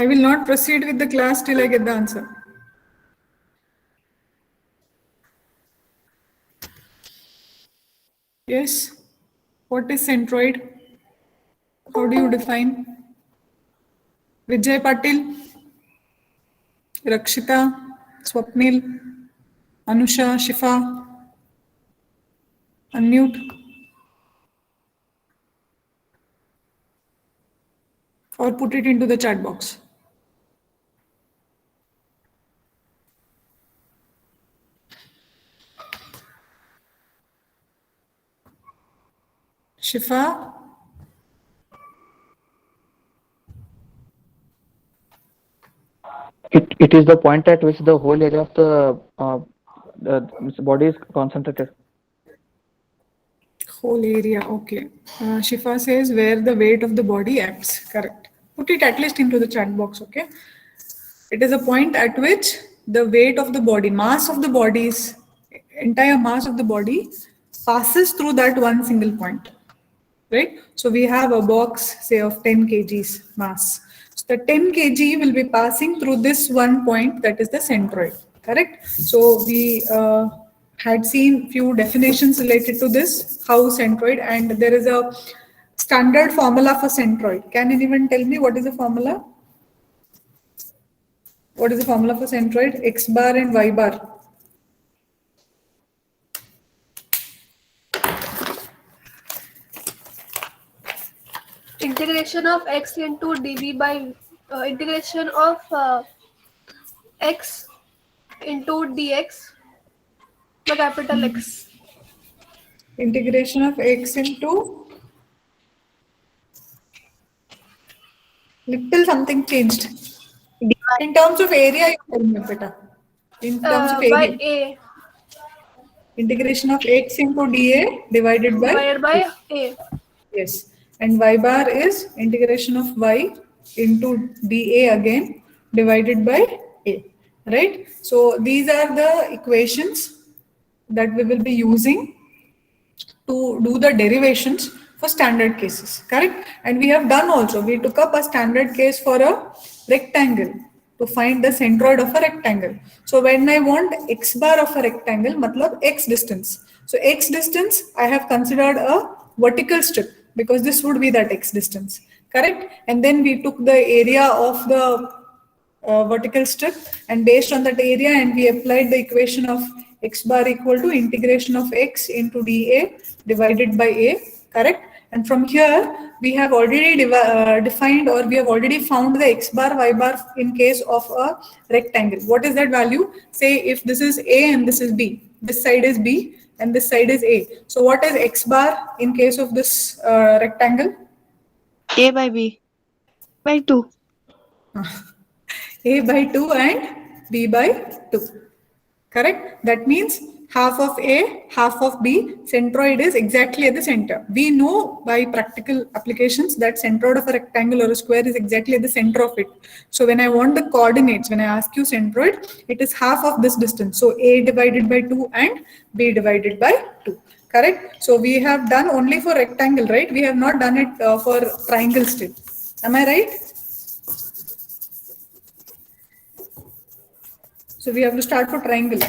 I will not proceed with the class till I get the answer. Yes. What is centroid? How do you define? Vijay Patil, Rakshita, Swapnil, Anusha, Shifa. Unmute. Or put it into the chat box. Shifa. It is the point at which the whole area of the body is concentrated. Whole area, okay. Shifa says where the weight of the body acts. Correct. Put it at least into the chat box, okay? It is a point at which the weight of the body, mass of the body's entire mass of the body passes through that one single point, right? So we have a box, say, of 10 kgs mass. So the 10 kg will be passing through this one point, that is the centroid, correct? So we had seen few definitions related to this, how centroid, and there is a standard formula for centroid. Can anyone tell me what is the formula? What is the formula for centroid? X bar and Y bar. Integration of x into dv by integration of x into dx by capital X. Integration of x into little something changed. In terms of area, you tell me, beta. In terms of By area. a Integration of x into dA divided by a. Yes. And y bar is integration of y into dA again divided by a. Right? So these are the equations that we will be using to do the derivations for standard cases, correct? And we have done also, we took up a standard case for a rectangle to find the centroid of a rectangle. So when I want x bar of a rectangle, matlab x distance. So x distance, I have considered a vertical strip because this would be that x distance, correct? And then we took the area of the vertical strip, and based on that area, and we applied the equation of x bar equal to integration of x into dA divided by a, correct? And from here we have already defined, or we have already found the x bar y bar in case of a rectangle. What is that value? Say if this is a and this is b, this side is b and this side is a. So what is x bar in case of this rectangle? A by B by 2. A by 2 and B by 2. Correct? That means half of A, half of B, centroid is exactly at the center. We know by practical applications that centroid of a rectangle or a square is exactly at the center of it. So when I want the coordinates, when I ask you centroid, it is half of this distance. So A divided by 2 and B divided by 2. Correct? So we have done only for rectangle, right? We have not done it for triangle still. Am I right? So we have to start for triangle.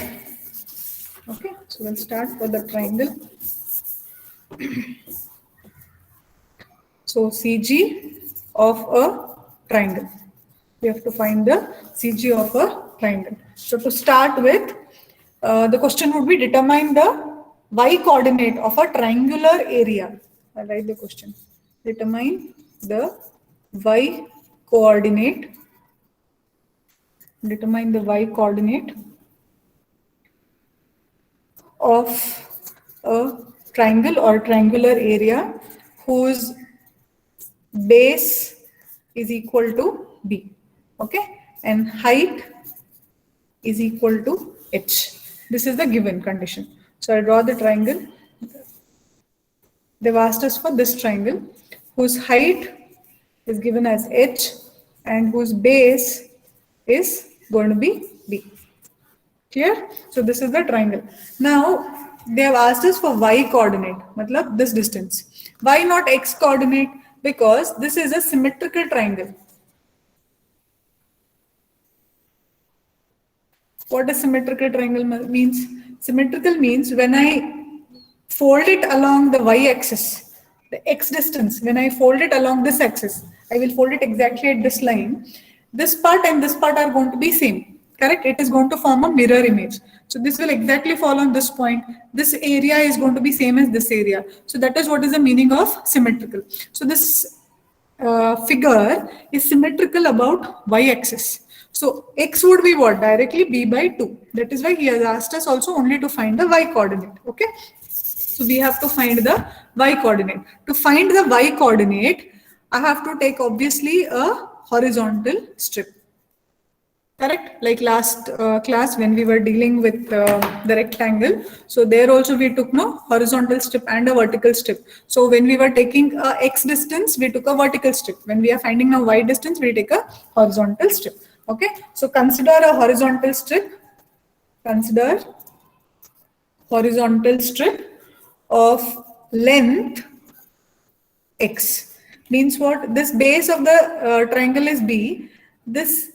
Okay, so we'll start for the triangle. So CG of a triangle. We have to find the CG of a triangle. So to start with, the question would be determine the y coordinate of a triangular area. I'll write the question. Determine the y coordinate. Determine the y coordinate of a triangle or triangular area whose base is equal to b, okay, and height is equal to h. This is the given condition. So I draw the triangle. They've asked us for this triangle whose height is given as h and whose base is going to be b. Clear? So this is the triangle. Now they have asked us for y coordinate, matlab this distance. Why not x coordinate? Because this is a symmetrical triangle. What does symmetrical triangle means? Symmetrical means when I fold it along the y-axis, the x distance, when I fold it along this axis, I will fold it exactly at this line. This part and this part are going to be same, correct? It is going to form a mirror image. So this will exactly fall on this point. This area is going to be same as this area. So that is what is the meaning of symmetrical. So this figure is symmetrical about y-axis. So x would be what? Directly b by 2. That is why he has asked us also only to find the y coordinate. Okay. So we have to find the y coordinate. To find the y coordinate, I have to take obviously a horizontal strip. Correct? Like last class when we were dealing with the rectangle. So there also we took no horizontal strip and a vertical strip. So when we were taking a x distance, we took a vertical strip. When we are finding a y distance, we take a horizontal strip. Okay. So consider a horizontal strip. Consider horizontal strip of length x. Means what? This base of the triangle is b. This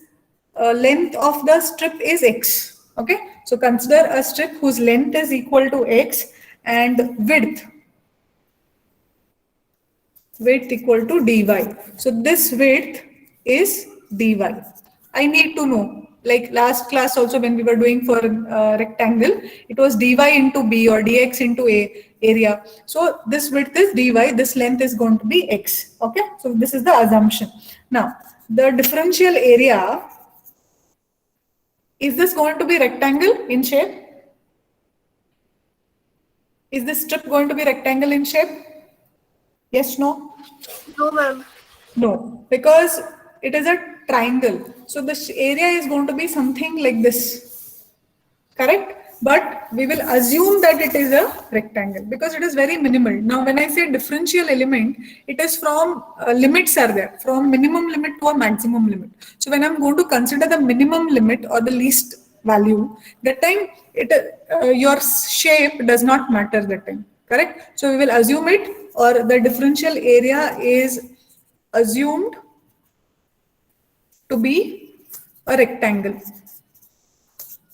length of the strip is x. Okay, so consider a strip whose length is equal to x and width equal to dy. So this width is dy. I need to know, like last class also when we were doing for rectangle, it was dy into b or dx into a area. So this width is dy, this length is going to be x. Okay, so this is the assumption. Now the differential area, is this going to be rectangle in shape? Is this strip going to be rectangle in shape? Yes, no? No, ma'am. No, because it is a triangle. So this area is going to be something like this. Correct? But we will assume that it is a rectangle because it is very minimal. Now, when I say differential element, it is from limits are there, from minimum limit to a maximum limit. So when I'm going to consider the minimum limit or the least value, that time your shape does not matter that time. Correct? So we will assume it, or the differential area is assumed to be a rectangle.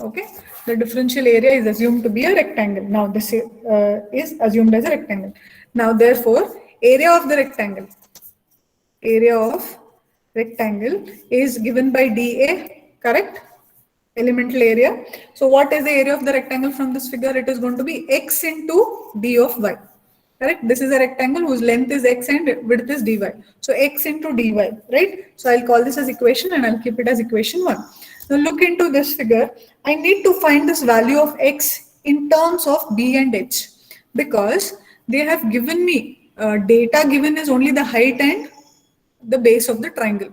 Okay, the differential area is assumed to be a rectangle. Now this is assumed as a rectangle. Now therefore, area of rectangle is given by dA, correct? Elemental area. So what is the area of the rectangle from this figure? It is going to be x into d of y. Correct? This is a rectangle whose length is x and width is dy. So x into dy, right? So I'll call this as equation and I'll keep it as equation 1. Now look into this figure. I need to find this value of x in terms of b and h because they have given me data given is only the height and the base of the triangle.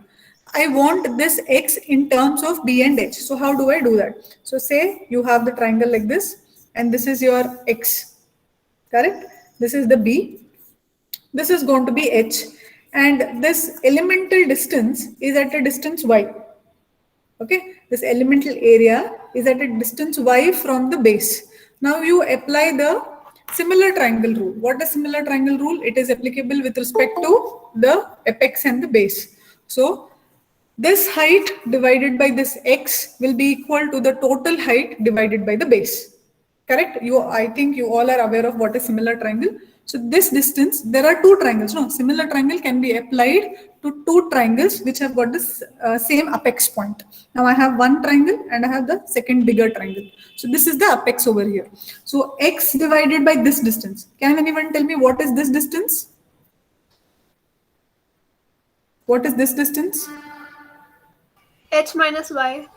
I want this x in terms of b and h. So how do I do that? So say you have the triangle like this and this is your x, correct? This is the b. This is going to be h and this elemental distance is at a distance y. Okay, this elemental area is at a distance y from the base. Now you apply the similar triangle rule. What is similar triangle rule? It is applicable with respect to the apex and the base. So this height divided by this x will be equal to the total height divided by the base. Correct? I think you all are aware of what is similar triangle. So this distance, there are two triangles. No, similar triangle can be applied to two triangles which have got this same apex point. Now I have one triangle and I have the second bigger triangle. So this is the apex over here. So x divided by this distance. Can anyone tell me what is this distance? What is this distance? H minus y.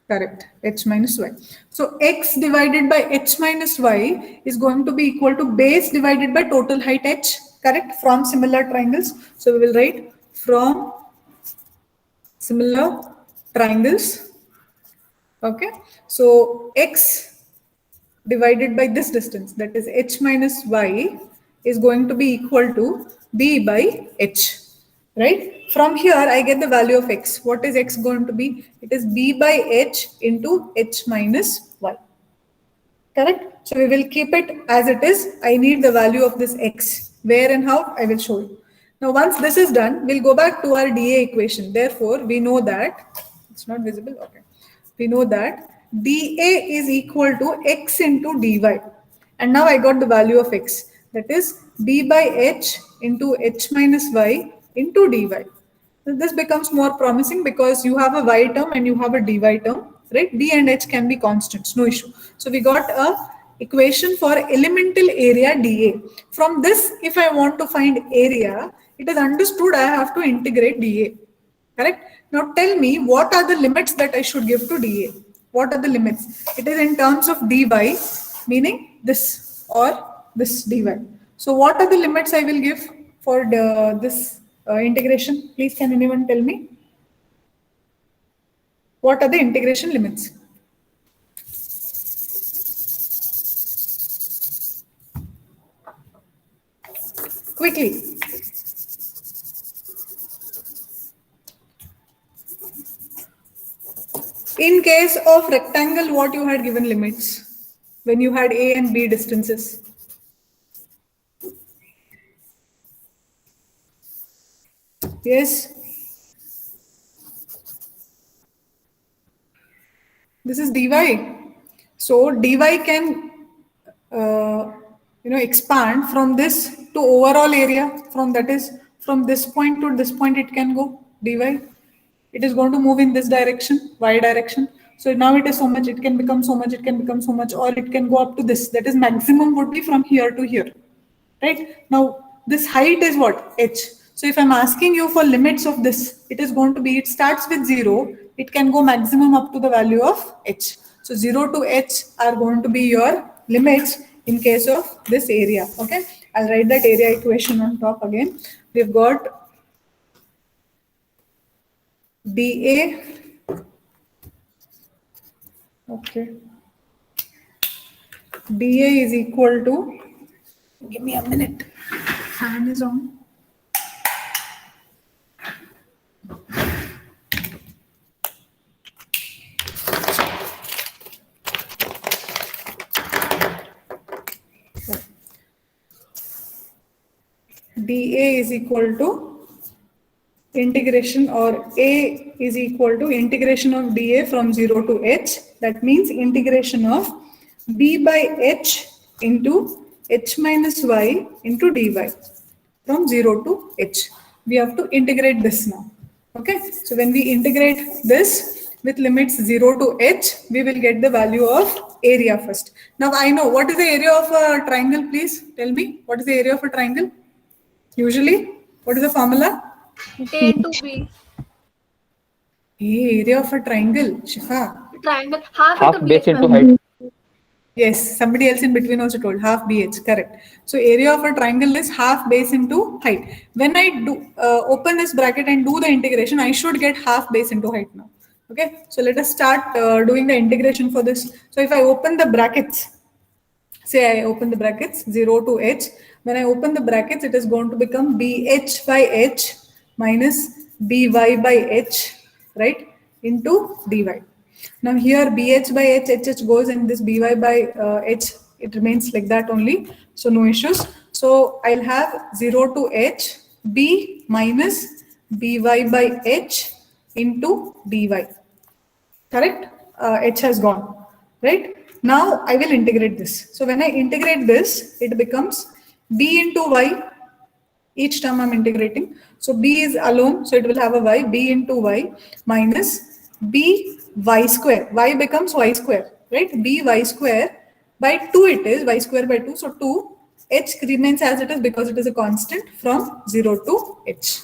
Correct, h minus y. So x divided by h minus y is going to be equal to base divided by total height h, correct, from similar triangles. So we will write from similar triangles. Okay, so x divided by this distance, that is h minus y, is going to be equal to b by h. Right? From here, I get the value of x. What is x going to be? It is b by h into h minus y. Correct? So we will keep it as it is. I need the value of this x. Where and how? I will show you. Now, once this is done, we'll go back to our dA equation. Therefore, we know that, it's not visible. Okay. We know that dA is equal to x into dy. And now I got the value of x. That is d by h into h minus y into dy. So this becomes more promising because you have a y term and you have a dy term, right? D and h can be constants, no issue. So we got a equation for elemental area dA. From this, if I want to find area, it is understood I have to integrate dA. Correct? Now tell me, what are the limits that I should give to dA? What are the limits? It is in terms of dy, meaning this or this dy. So what are the limits I will give for this integration? Please, can anyone tell me? What are the integration limits? Quickly. In case of rectangle, what you had given limits when you had A and B distances? Yes. This is dy. So dy can expand from this to overall area. From that is from this point to this point it can go dy. It is going to move in this direction, y direction. So now it is so much, it can become so much, it can become so much, or it can go up to this. That is maximum would be from here to here. Right? Now this height is what? H. So if I'm asking you for limits of this, it is going to be, it starts with 0, it can go maximum up to the value of h. So 0 to h are going to be your limits in case of this area. Okay, I'll write that area equation on top again. We've got dA, okay, dA is equal to, give me a minute, fan is on. dA is equal to integration, or A is equal to integration of dA from 0 to h. That means integration of b by h into h minus y into dy from 0 to h. We have to integrate this now. Okay, so when we integrate this with limits 0 to h, we will get the value of area first. Now I know what is the area of a triangle. Please tell me, what is the area of a triangle? Usually, what is the formula? A to B. Hey, area of a triangle, Shifa. Triangle. Half Half into base BH. into height. Yes, somebody else in between also told half BH, correct. So area of a triangle is half base into height. When I do open this bracket and do the integration, I should get half base into height now. Okay, so let us start doing the integration for this. So if I open the brackets, say I open the brackets 0 to h, when I open the brackets, it is going to become bh by h minus by h, right, into dy. Now here bh by h goes, and this by h, it remains like that only, so no issues. So I'll have 0 to h b minus by h into dy. Correct? H has gone, right? Now I will integrate this. So when I integrate this, it becomes b into y. Each term I'm integrating. So b is alone, so it will have a y, b into y minus b y square. Y becomes y square, right? B y square by 2 it is, y square by 2. So 2, h remains as it is because it is a constant from 0 to h.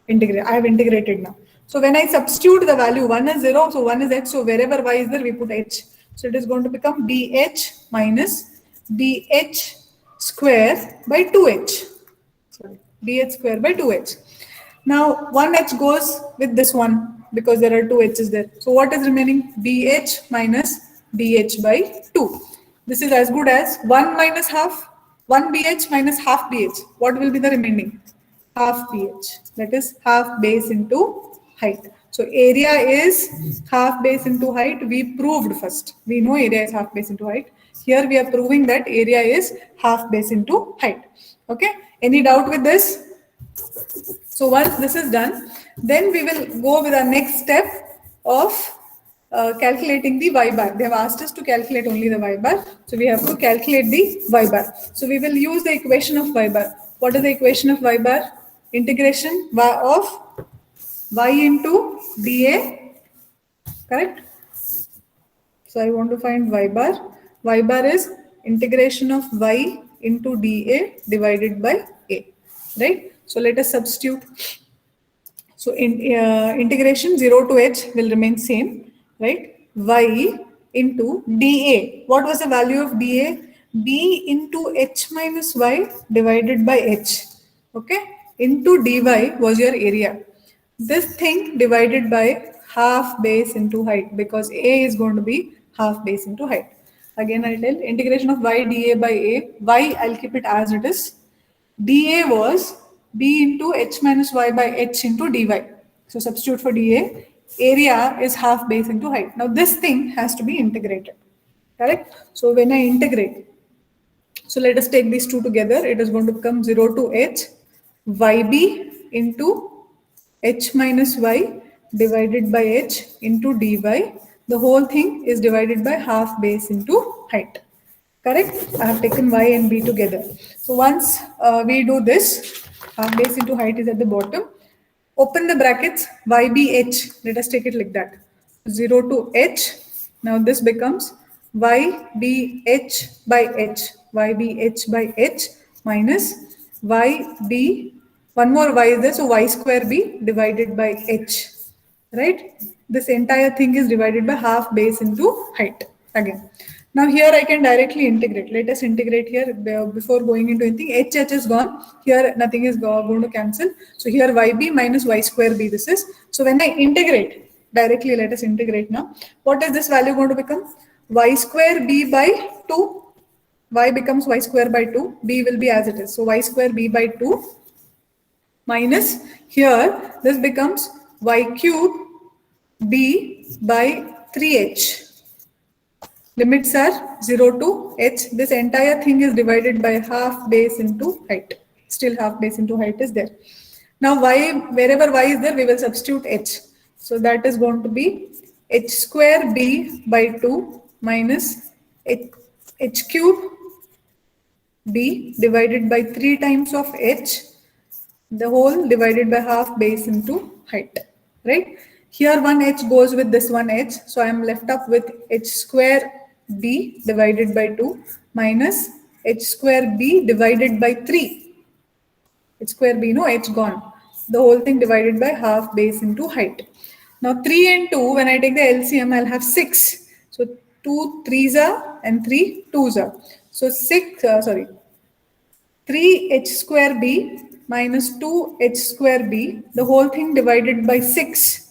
Integrate. I have integrated now. So when I substitute the value, 1 is 0, so 1 is h. So wherever y is there, we put h. So it is going to become bh minus bh square by 2h. Sorry, bh square by 2h. Now 1h goes with this one because there are 2 h's there. So what is remaining? bh minus bh by 2. This is as good as 1 minus half, 1 bh minus half bh. What will be the remaining? Half bh. That is half base into height. So area is half base into height. We proved first. We know area is half base into height. Here we are proving that area is half base into height. Okay. Any doubt with this? So once this is done, then we will go with our next step of calculating the y bar. They have asked us to calculate only the y bar. So we have to calculate the y bar. So we will use the equation of y bar. What is the equation of y bar? Integration of y into dA, correct? So I want to find y bar. Y bar is integration of y into dA divided by a, right? So let us substitute. So integration 0 to h will remain same, right? Y into dA. What was the value of dA? B into h minus y divided by h. Okay? Into dy was your area. This thing divided by half base into height, because a is going to be half base into height. Again, I'll tell integration of y dA by a. Y, I'll keep it as it is. dA was b into h minus y by h into dy. So substitute for dA. Area is half base into height. Now this thing has to be integrated. Correct? So when I integrate, so let us take these two together. It is going to become 0 to h yb into h minus y divided by h into dy. The whole thing is divided by half base into height. Correct? I have taken y and b together. So once we do this, half base into height is at the bottom. Open the brackets, ybh. Let us take it like that. 0 to h. Now this becomes ybh by h. ybh by h minus yb. One more y is there, so y square b divided by h. Right? This entire thing is divided by half base into height again. Now here I can directly integrate. Let us integrate here before going into anything. H is gone. Here nothing is going to cancel. So here yb minus y square b this is. So when I integrate, directly let us integrate now. What is this value going to become? Y square b by 2. Y becomes y square by 2. B will be as it is. So y square b by 2 minus here this becomes y cube b by 3h. Limits are 0 to h. This entire thing is divided by half base into height. Still half base into height is there. Now y, wherever y is there, we will substitute h. So that is going to be h square b by 2 minus h cube b divided by 3 times of h, the whole divided by half base into height, right? Here one h goes with this one h, so I am left up with h square b divided by 2 minus h square b divided by 3. H square b, no, h gone. The whole thing divided by half base into height. Now 3 and 2, when I take the LCM, I'll have 6. So 2 3s are and 3 2s are. So 3h square b minus 2h square b, the whole thing divided by 6.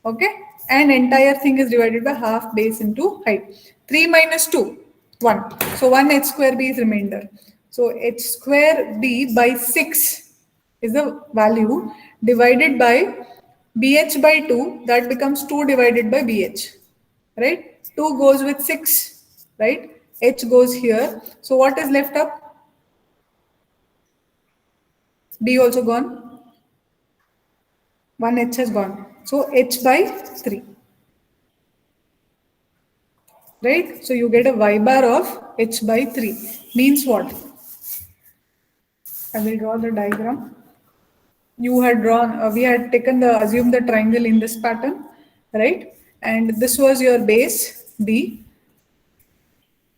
Okay, and entire thing is divided by half base into height. 3 minus 2, 1. So 1 h square b is remainder. So h square b by 6 is the value divided by bh by 2. That becomes 2 divided by bh, right? 2 goes with 6, right? H goes here. So what is left up? B also gone. 1 h has gone. So h by 3. Right? So you get a y bar of h by 3. Means what? I will draw the diagram. You had drawn, we had taken assume the triangle in this pattern, right? And this was your base B.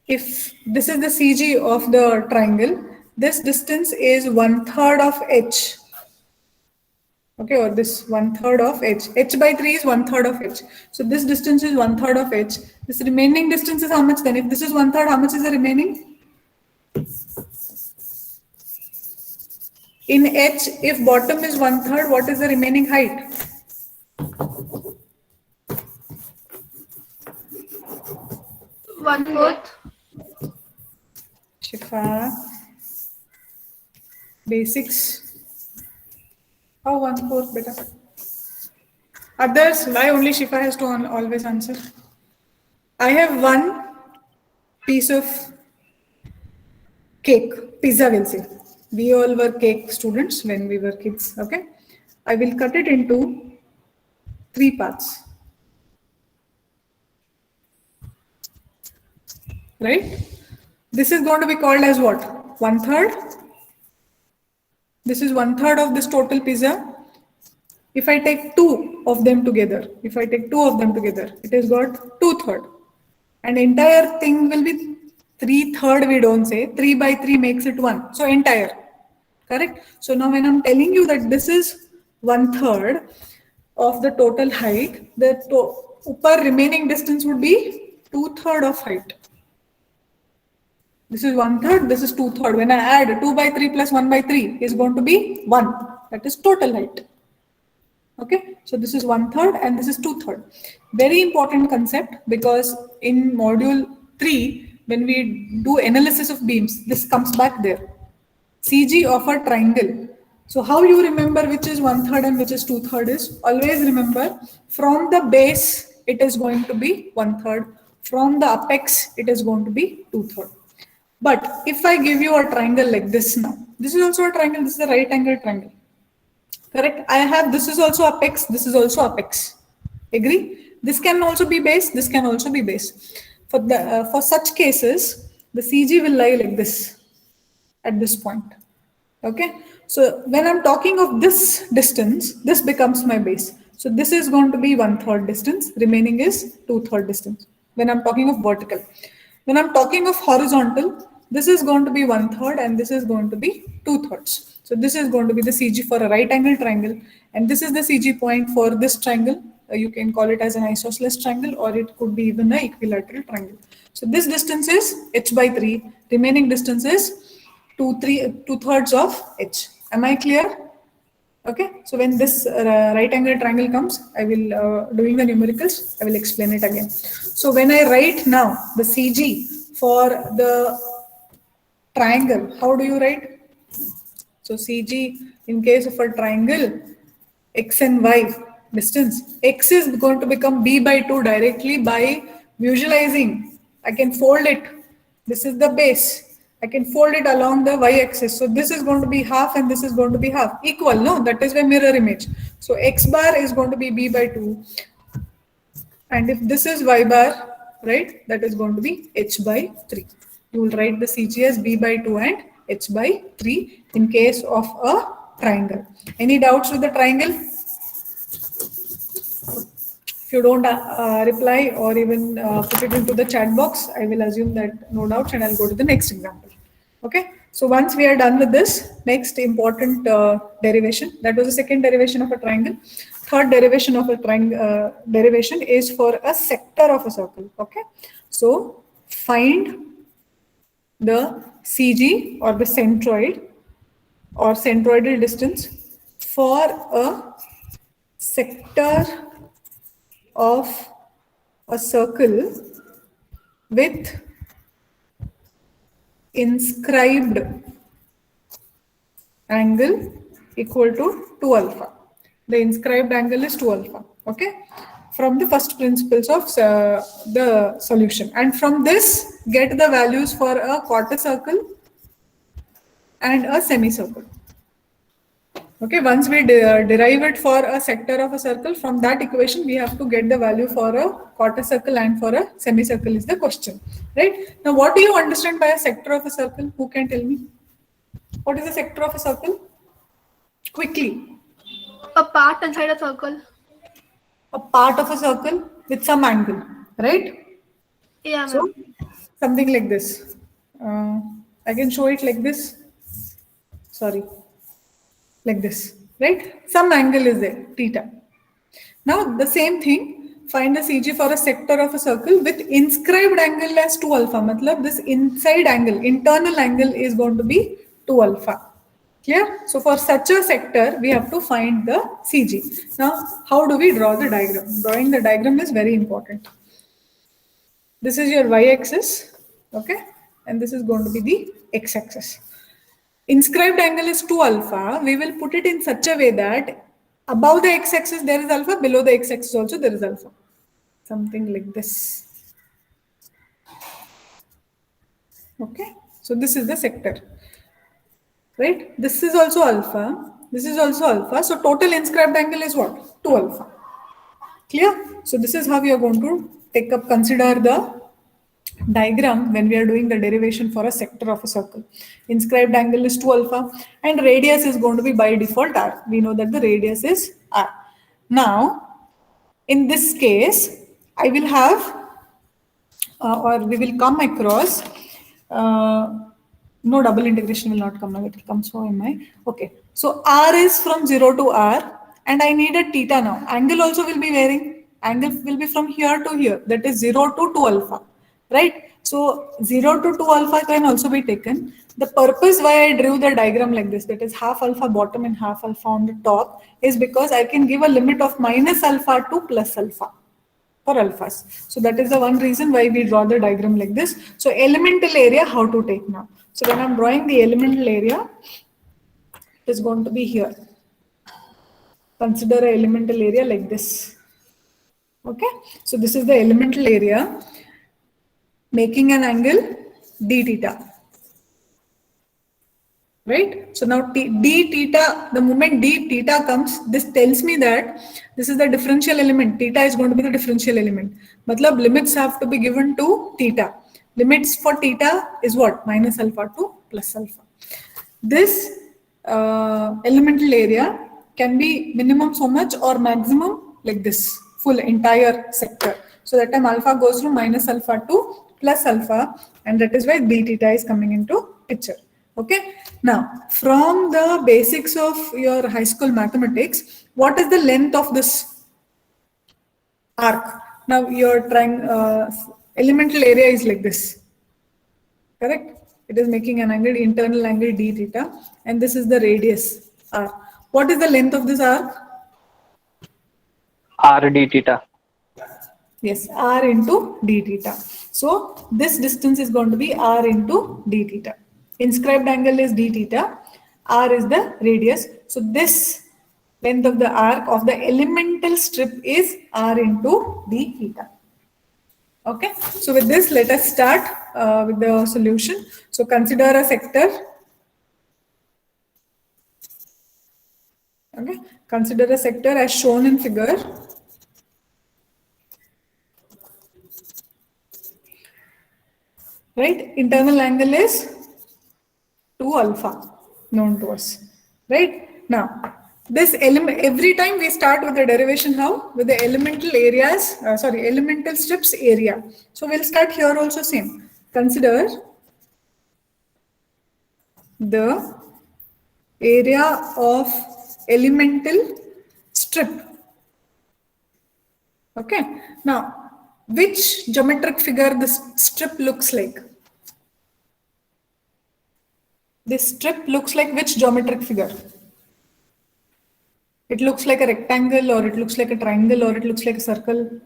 If this is the CG of the triangle, this distance is 1/3 of h. Okay, or this 1/3 of h. H by 3 is 1/3 of h. So this distance is 1/3 of h. This remaining distance is how much then? If this is 1/3, how much is the remaining? In h, if bottom is 1/3, what is the remaining height? One-fourth. Shifa. Basics. Oh, 1/4 better. Others, why only Shifa has to always answer? I have one piece of cake, pizza we'll say. We all were cake students when we were kids, okay? I will cut it into 3 parts. right? This is going to be called as what? 1/3. This is 1/3 of this total pizza. If I take two of them together, it has got 2/3. And entire thing will be 3/3, we don't say. 3 by 3 makes it 1. So entire. Correct? So now when I'm telling you that this is 1/3 of the total height, the upper remaining distance would be 2/3 of height. This is 1/3, this is 2/3. When I add 2 by 3 plus 1 by 3 is going to be 1. That is total height. Okay, so this is 1/3 and this is 2/3. Very important concept, because in module 3, when we do analysis of beams, this comes back there. CG of a triangle. So how you remember which is 1/3 and which is 2/3 is, always remember from the base it is going to be 1/3. From the apex it is going to be 2/3. But if I give you a triangle like this now, this is also a triangle, this is a right angle triangle. Correct? I have, this is also apex, this is also apex. Agree? This can also be base, this can also be base. For such cases, the CG will lie like this at this point. Okay? So when I'm talking of this distance, this becomes my base. So this is going to be 1/3 distance, remaining is 2/3 distance. When I'm talking of vertical. When I'm talking of horizontal, this is going to be 1/3 and this is going to be 2/3. So this is going to be the CG for a right angle triangle, and this is the CG point for this triangle. You can call it as an isosceles triangle, or it could be even an equilateral triangle. So this distance is h by 3, remaining distance is 2/3 of h. Am I clear? Okay, so when this right angle triangle comes, I will, doing the numericals, I will explain it again. So when I write now the CG for the triangle, how do you write? So CG in case of a triangle, x and y distance, x is going to become b by 2 directly by visualizing. I can fold it. This is the base. I can fold it along the y-axis. So this is going to be half and this is going to be half. Equal, no? That is my mirror image. So x bar is going to be b by 2. And if this is y bar, right, that is going to be h by 3. You will write the CG as b by 2 and h by 3 in case of a triangle. Any doubts with the triangle? If you don't reply or even put it into the chat box, I will assume that no doubts and I'll go to the next example. Okay. So once we are done with this, next important derivation, that was the second derivation of a triangle. Third derivation of a triangle derivation is for a sector of a circle. Okay. So find the CG or the centroid or centroidal distance for a sector of a circle with inscribed angle equal to 2 alpha. The inscribed angle is 2 alpha. Okay. From the first principles of the solution. And from this, get the values for a quarter circle and a semicircle. Okay, once we derive it for a sector of a circle, from that equation we have to get the value for a quarter circle and for a semicircle is the question, right? Now, what do you understand by a sector of a circle? Who can tell me? What is a sector of a circle? Quickly. A part inside a circle. A part of a circle with some angle, right? Yeah, So, ma'am. something like this. I can show it like this. Sorry. Like this, right? Some angle is there, theta. Now, the same thing, find the CG for a sector of a circle with inscribed angle as 2 alpha. Matlab, this inside angle, internal angle is going to be 2 alpha. Clear? So, for such a sector, we have to find the CG. Now, how do we draw the diagram? Drawing the diagram is very important. This is your y-axis, okay? And this is going to be the x-axis. Inscribed angle is 2 alpha. We will put it in such a way that above the x-axis there is alpha, below the x-axis also there is alpha. Something like this. Okay. So this is the sector. Right? This is also alpha. This is also alpha. So total inscribed angle is what? 2 alpha. Clear? So this is how we are going to consider the diagram when we are doing the derivation for a sector of a circle. Inscribed angle is 2 alpha and radius is going to be by default r. We know that the radius is r. Now, in this case, I will have or we will come across, no double integration will not come now, it will come so mi. Okay, so r is from 0 to r and I need a theta now. Angle also will be varying. Angle will be from here to here, that is 0 to 2 alpha, right? So 0 to 2 alpha can also be taken. The purpose why I drew the diagram like this, that is half alpha bottom and half alpha on the top, is because I can give a limit of minus alpha to plus alpha for alphas. So that is the one reason why we draw the diagram like this. So elemental area, how to take now? So when I'm drawing the elemental area, it is going to be here. Consider an elemental area like this. Okay, so this is the elemental area making an angle d theta. Right? So now d theta, the moment d theta comes, this tells me that this is the differential element. Theta is going to be the differential element. Matlab limits have to be given to theta. Limits for theta is what? Minus alpha to plus alpha. This elemental area can be minimum so much or maximum like this, full entire sector. So that time alpha goes from minus alpha to plus alpha, and that is why d theta is coming into picture. Okay. Now, from the basics of your high school mathematics, what is the length of this arc? Now, your elemental area is like this. Correct? It is making an angle, internal angle d theta, and this is the radius r. What is the length of this arc? R d theta. Yes, r into d theta. So this distance is going to be r into d theta. Inscribed angle is d theta, r is the radius. So this length of the arc of the elemental strip is r into d theta. Okay, so with this, let us start with the solution. So consider a sector. Okay, consider a sector as shown in figure. Right, internal angle is 2 alpha known to us. Right, now this element, every time we start with the derivation, how? With the elemental areas, elemental strips area. So we'll start here also same. Consider the area of elemental strip. Okay, now which geometric figure this strip looks like? This strip looks like which geometric figure? It looks like a rectangle, or it looks like a triangle, or it looks like a circle.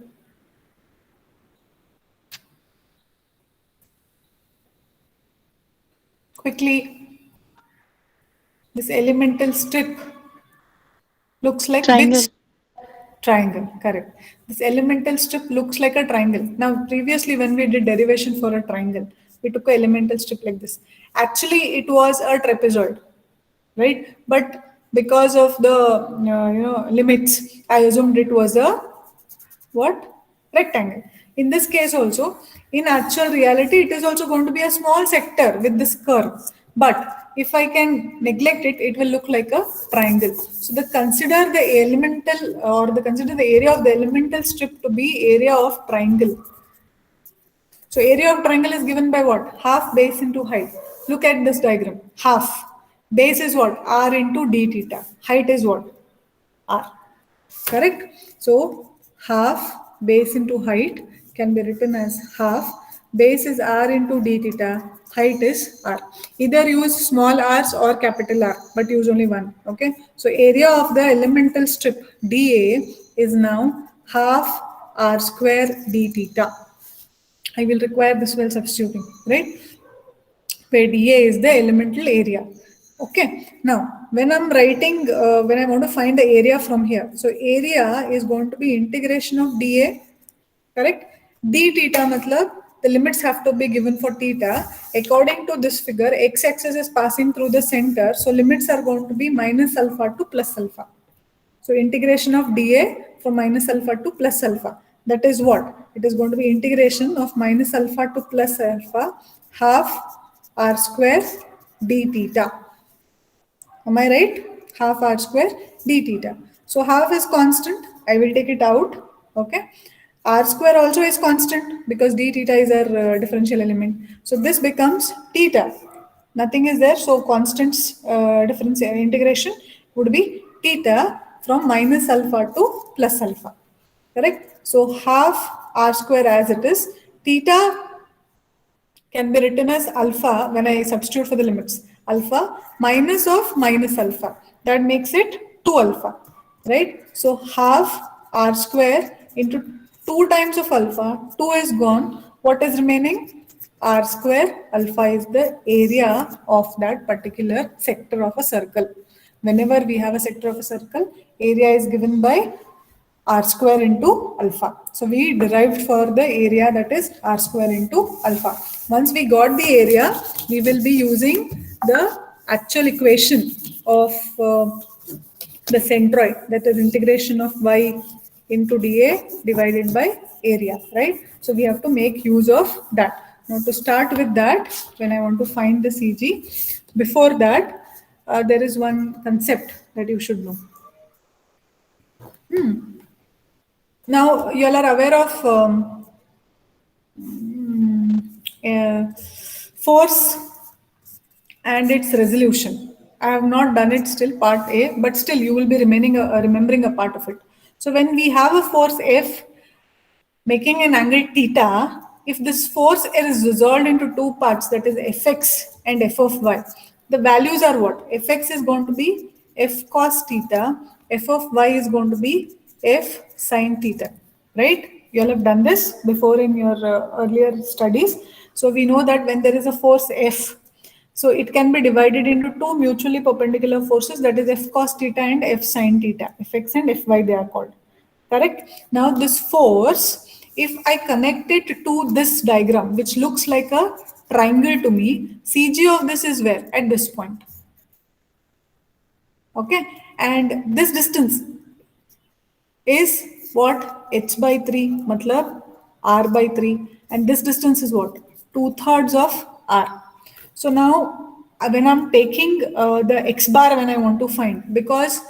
Quickly, this elemental strip looks like Triangle. which? Triangle, correct. This elemental strip looks like a triangle. Now, previously when we did derivation for a triangle, we took an elemental strip like this. Actually, it was a trapezoid, right? But because of the limits, I assumed it was a what? Rectangle. In this case also, in actual reality, it is also going to be a small sector with this curve. But if I can neglect it, it will look like a triangle. So consider the elemental consider the area of the elemental strip to be area of triangle. So area of triangle is given by what? Half base into height. Look at this diagram. Half. Base is what? R into d theta. Height is what? R. Correct? So half base into height can be written as half. Base is r into d theta. Height is r. Either use small r's or capital R, but use only one. Okay. So area of the elemental strip dA is now half r square d theta. I will require this while substituting, right? Where dA is the elemental area. Okay. Now, when I'm writing, when I want to find the area from here, so area is going to be integration of dA, correct? D theta matlab, the limits have to be given for theta. According to this figure, x-axis is passing through the center, so limits are going to be minus alpha to plus alpha. So integration of dA from minus alpha to plus alpha. That is what? It is going to be integration of minus alpha to plus alpha half r square d theta. Am I right? Half r square d theta. So half is constant. I will take it out. Okay. R square also is constant because d theta is our differential element. So this becomes theta. Nothing is there. So constants difference integration would be theta from minus alpha to plus alpha. Correct? So half r square as it is. Theta can be written as alpha when I substitute for the limits. Alpha minus of minus alpha. That makes it 2 alpha, right? So half r square into 2 times of alpha, 2 is gone. What is remaining? R square. Alpha is the area of that particular sector of a circle. Whenever we have a sector of a circle, area is given by r square into alpha. So we derived for the area, that is r square into alpha. Once we got the area, we will be using the actual equation of the centroid, that is integration of y into dA divided by area, right? So we have to make use of that. Now to start with that, when I want to find the CG, before that, there is one concept that you should know. Now, you all are aware of force and its resolution. I have not done it still, part A, but still you will be remembering a part of it. So when we have a force F making an angle theta, if this force is resolved into two parts, that is Fx and F of y, the values are what? Fx is going to be F cos theta, F of y is going to be F sin theta, right? You all have done this before in your earlier studies. So we know that when there is a force F, so it can be divided into two mutually perpendicular forces, that is F cos theta and F sin theta, Fx and Fy they are called. Correct? Now this force, if I connect it to this diagram, which looks like a triangle to me, CG of this is where? At this point. Okay? And this distance is what? H by 3, matlab R by 3. And this distance is what? 2/3 of R. So now when I'm taking the X bar when I want to find, because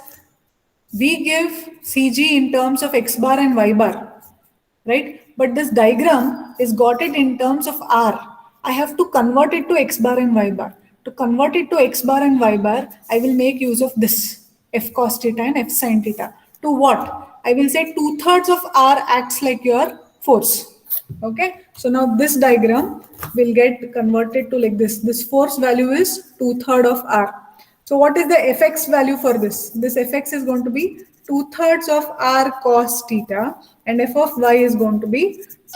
we give CG in terms of X bar and Y bar, right? But this diagram is got it in terms of R. I have to convert it to X bar and Y bar. To convert it to X bar and Y bar, I will make use of this F cos theta and F sin theta. To what? I will say 2/3 of R acts like your force. Okay. So now this diagram will get converted to like this. This force value is 2/3 of R. So what is the Fx value for this? This Fx is going to be 2/3 of R cos theta and F of y is going to be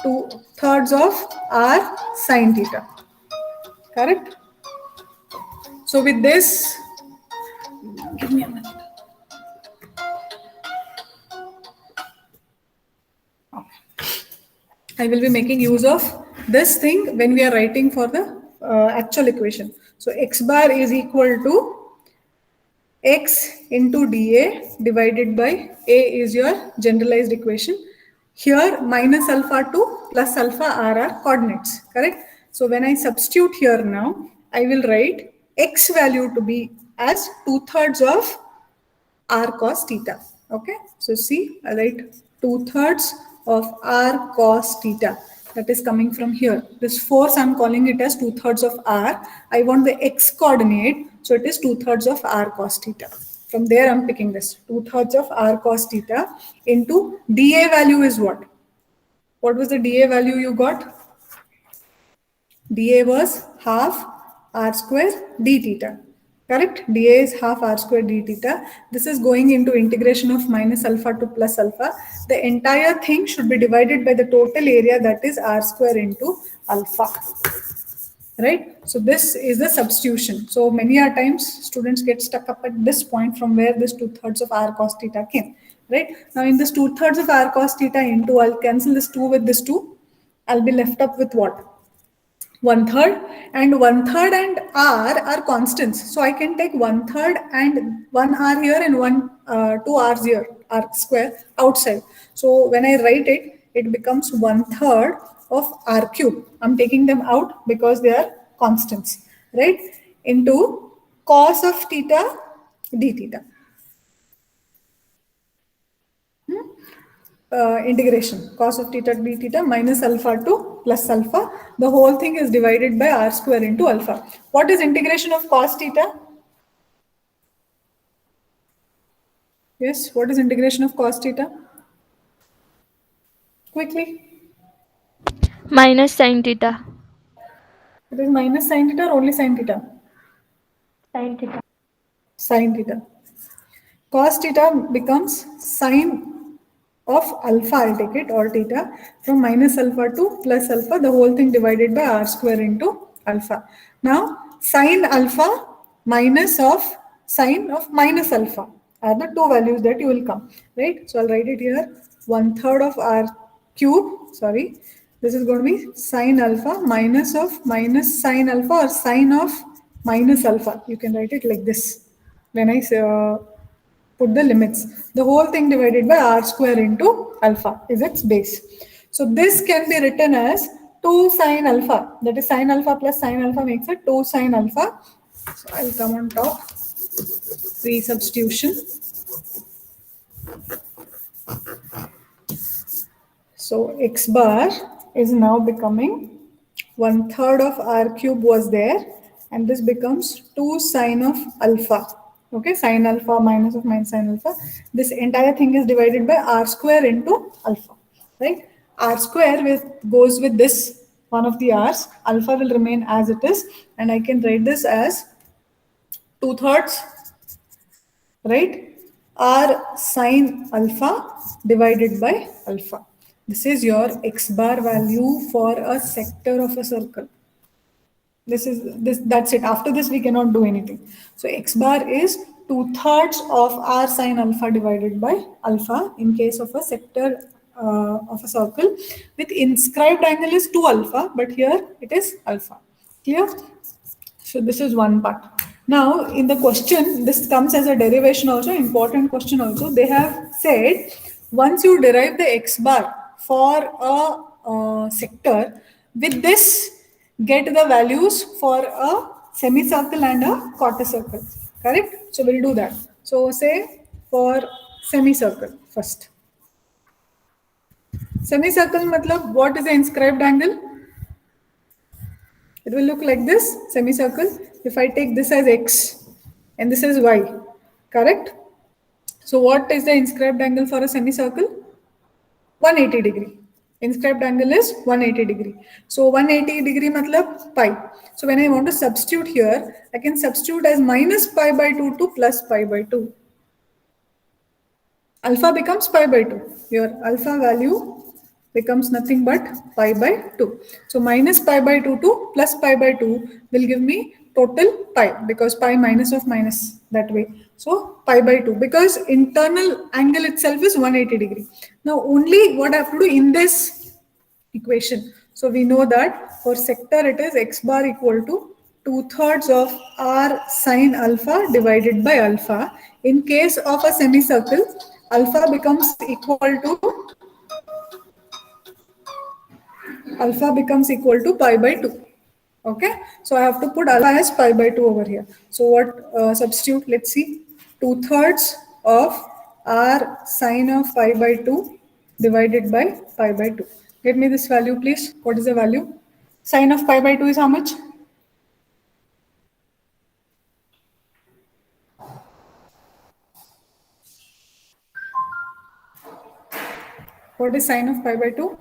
2/3 of R sin theta. Correct? So with this, give me a minute. I will be making use of this thing when we are writing for the actual equation. So x bar is equal to x into dA divided by A is your generalized equation. Here minus alpha to plus alpha are our coordinates, correct? So when I substitute here now, I will write x value to be as 2/3 of r cos theta. Okay, so see, I write 2/3 of r cos theta. That is coming from here. This force I'm calling it as 2/3 of r. I want the x coordinate, so it is 2/3 of r cos theta. From there I'm picking this 2/3 of r cos theta into dA value is what? What was the dA value you got? dA was half r square d theta. Correct? dA is half r square d theta. This is going into integration of minus alpha to plus alpha. The entire thing should be divided by the total area, that is r square into alpha. Right? So this is the substitution. So many a times students get stuck up at this point from where this 2/3 of r cos theta came. Right? Now in this 2/3 of r cos theta into, I'll cancel this 2 with this 2. I'll be left up with what? 1/3, and 1/3 and r are constants. So I can take 1/3 and 1 r here and 2 r's here, r square outside. So when I write it, it becomes 1/3 of r cube. I'm taking them out because they are constants, right? Into cos of theta d theta. Integration cos of theta d theta minus alpha to plus alpha. The whole thing is divided by r square into alpha. What is integration of cos theta? Yes, what is integration of cos theta? Quickly. Minus sin theta. It is minus sin theta or only sin theta? Sin theta. Sin theta. Cos theta becomes sine of alpha, I'll take it, or theta, from minus alpha to plus alpha, the whole thing divided by r square into alpha. Now, sine alpha minus of sine of minus alpha are the two values that you will come, right? So I'll write it here, 1/3 of r cube, sorry, this is going to be sine alpha minus of minus sine alpha or sine of minus alpha. You can write it like this when I put the limits. The whole thing divided by r square into alpha is its base. So this can be written as 2 sine alpha. That is sine alpha plus sine alpha makes it 2 sine alpha. So I'll come on top. Resubstitution. So x bar is now becoming 1/3 of r cube was there, and this becomes 2 sine of alpha. Okay, sine alpha minus of minus sine alpha. This entire thing is divided by r square into alpha, right? R square goes with this one of the r's. Alpha will remain as it is, and I can write this as 2/3, right? R sine alpha divided by alpha. This is your x bar value for a sector of a circle. That's it. After this, we cannot do anything. So x bar is 2/3 of r sine alpha divided by alpha in case of a sector of a circle. With inscribed angle is 2 alpha, but here it is alpha. Clear? So this is one part. Now in the question, this comes as a derivation also, important question also. They have said once you derive the x bar for a sector, with this get the values for a semicircle and a quarter circle. Correct? So we'll do that. So say for semicircle first. Semicircle matlab what is the inscribed angle? It will look like this semicircle. If I take this as x and this is y, correct? So what is the inscribed angle for a semicircle? 180 degree. Inscribed angle is 180 degree. So 180 degree matlab pi. So when I want to substitute here, I can substitute as minus pi by 2 to plus pi by 2. Alpha becomes pi by 2. Your alpha value becomes nothing but pi by 2. So minus pi by 2 to plus pi by 2 will give me total pi, because pi minus of minus that way. So pi by 2, because internal angle itself is 180 degree. Now only what I have to do in this equation. So we know that for sector it is x bar equal to 2/3 of r sine alpha divided by alpha. In case of a semicircle, alpha becomes equal to pi by 2. Okay, so I have to put alpha as pi by 2 over here. So what substitute? Let's see. 2/3 of r sine of pi by 2 divided by pi by 2. Get me this value, please. What is the value? Sine of pi by 2 is how much? What is sine of pi by 2?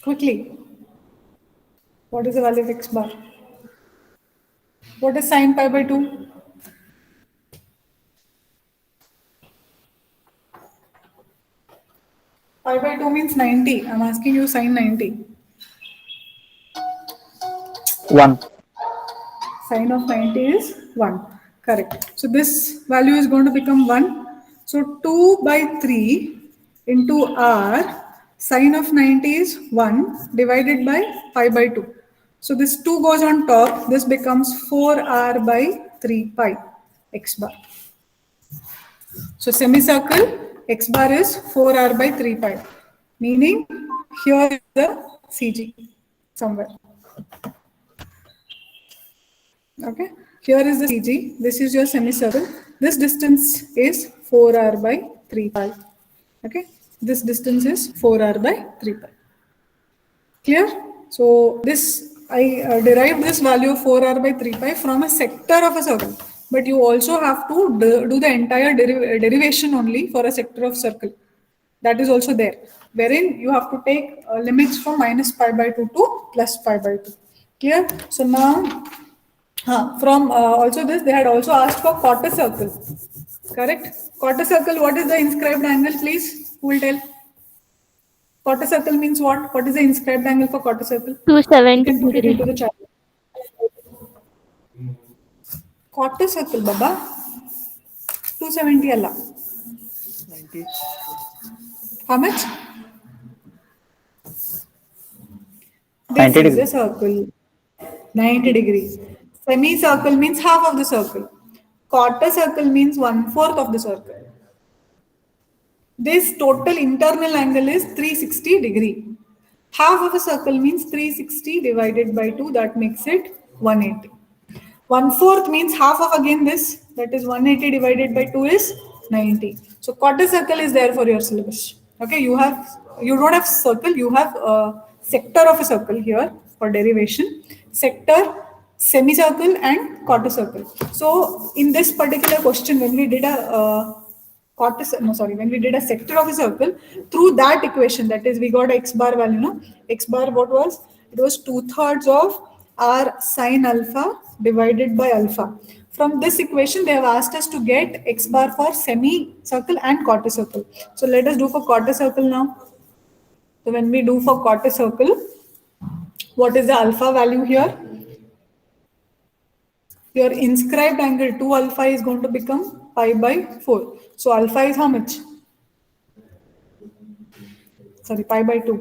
Quickly. What is the value of x bar? What is sine pi by 2? Pi by 2 means 90. I'm asking you sine 90. 1. Sine of 90 is 1. Correct. So this value is going to become 1. So 2 by 3 into r sine of 90 is 1 divided by pi by 2. So this 2 goes on top. This becomes 4r by 3 pi. x bar. So semicircle x bar is 4r by 3 pi, meaning here is the CG somewhere. Okay, here is the CG, this is your semicircle. This distance is 4r by 3 pi. Okay, this distance is 4r by 3 pi. Clear? So this I derived this value of 4r by 3 pi from a sector of a circle. But you also have to do the entire derivation only for a sector of circle. That is also there, wherein you have to take limits from minus pi by 2 to plus pi by 2. Clear? So now, from also this, they had also asked for quarter circle. Correct? Quarter circle, what is the inscribed angle, please? Who will tell? Quarter circle means what? What is the inscribed angle for quarter circle? You 270 can put it degree. into the chart. Quarter circle, Baba. 270 Allah. 90. How much? 90 This is a degrees. circle. 90 degrees. Semicircle means half of the circle. Quarter circle means 1/4 of the circle. This total internal angle is 360 degree. Half of a circle means 360 divided by 2, that makes it 180. 1/4 means half of again this, that is 180 divided by 2 is 90. So quarter circle is there for your syllabus. Okay, you don't have circle, you have a sector of a circle here for derivation. Sector, semicircle and quarter circle. So in this particular question, when we did a when we did a sector of a circle, through that equation, that is we got x bar value, no? X bar what was? It was 2/3 of r sine alpha divided by alpha. From this equation, they have asked us to get x bar for semicircle and quarter circle. So let us do for quarter circle now. So when we do for quarter circle, what is the alpha value here? Your inscribed angle 2 alpha is going to become pi by 4. So alpha is how much? Sorry, pi by 2.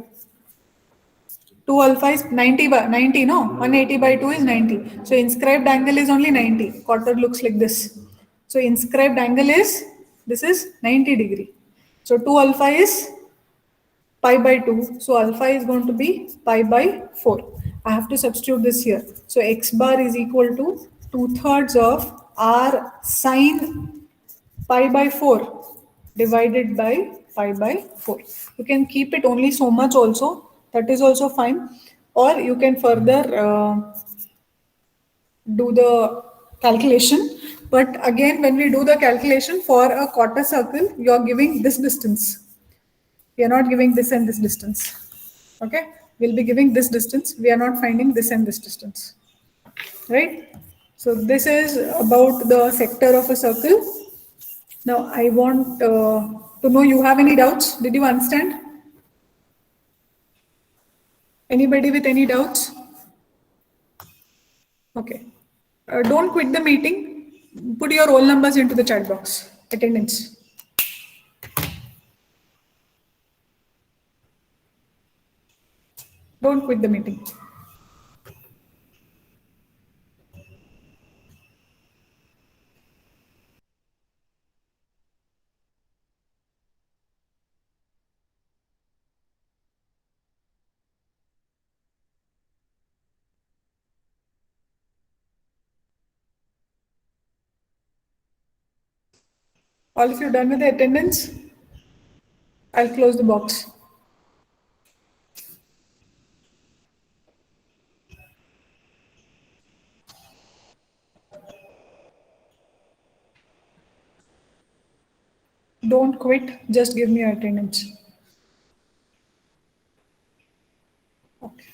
2 alpha is 90 by 90, no? 180 by 2 is 90. So inscribed angle is only 90. Quarter looks like this. So inscribed angle is, this is 90 degree. So 2 alpha is pi by 2. So alpha is going to be pi by 4. I have to substitute this here. So x bar is equal to 2/3 of r sine pi by 4 divided by pi by 4. You can keep it only so much also. That is also fine. Or you can further do the calculation. But again, when we do the calculation for a quarter circle, you are giving this distance. We are not giving this and this distance. Okay, we'll be giving this distance. We are not finding this and this distance. Right? So this is about the sector of a circle. Now I want to know, you have any doubts? Did you understand? Anybody with any doubts? Okay. Don't quit the meeting. Put your roll numbers into the chat box. Attendance. Don't quit the meeting. All of you done with the attendance? I'll close the box. Don't quit, just give me your attendance. Okay.